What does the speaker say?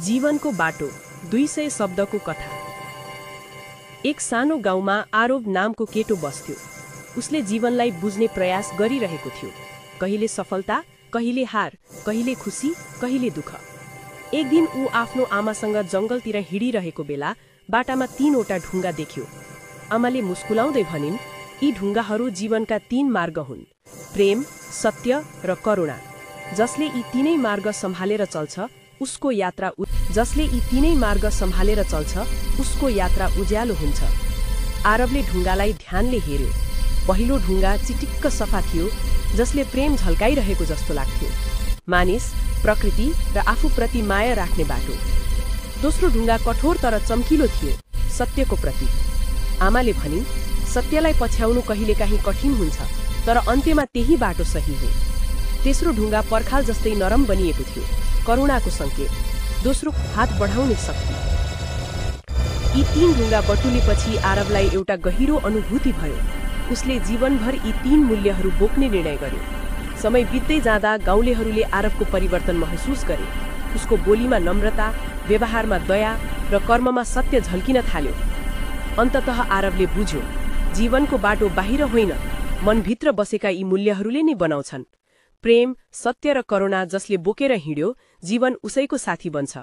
जीवनको बाटो 200 शब्दको कथा। एक सानो गाउँमा आरव नामको केटो बस्थ्यो। उसले जीवनलाई बुझ्ने प्रयास गरिरहेको थियो। कहिले सफलता, कहिले हार, कहिले खुसी, कहिले दुःख। एक दिन ऊ आफ्नो आमासँग जंगलतिर हिँडिरहेको बेला बाटामा 3वटा ढुङ्गा देख्यो। आमाले मुस्कुलाउँदै भनिन्, यी ढुङ्गाहरू जीवनका 3 मार्ग हुन्, प्रेम, सत्य र करुणा। जसले यी तीनै मार्ग सम्हालेर चल्छ उसको यात्रा उज्यालो हुन्छ। आरवले ढुङ्गालाई ध्यानले हेर्यो। पहिलो ढुङ्गा चिटिक्क सफा थियो, जसले प्रेम झल्काइरहेको जस्तो लाग्थ्यो। मानिस, प्रकृति र आफूप्रति माया राख्ने बाटो। दोस्रो ढुङ्गा कठोर तर चम्किलो थियो, सत्यको प्रतीक। आमाले भनिन्, सत्यलाई पछ्याउनु कहिलेकाहीँ कठिन हुन्छ, तर अन्त्यमा त्यही बाटो सही हो। तेस्रो ढुङ्गा पर्खाल जस्तै नरम बनिएको थियो, करुणाको संकेत। दोस्रो हात बढाउने शक्ति। यी 3 ढुङ्गा बटुलेपछि आरवलाई एउटा गहिरो अनुभूति भयो। उसले जीवनभर यी 3 मूल्यहरू बोक्ने निर्णय गर्यो। समय बित्दै जाँदा गाउँलेहरूले आरवको परिवर्तन महसुस गरे। उसको बोलीमा नम्रता, व्यवहारमा दया र कर्ममा सत्य झल्किन थाल्यो। अन्ततः आरवले बुझ्यो, जीवनको बाटो बाहिर होइन, मनभित्र बसेका यी मूल्यहरूले नै बनाउँछन्। प्रेम, सत्य र करुणा जसले बोकेर हिँड्यो, जीवन उसैको साथी बन्छ।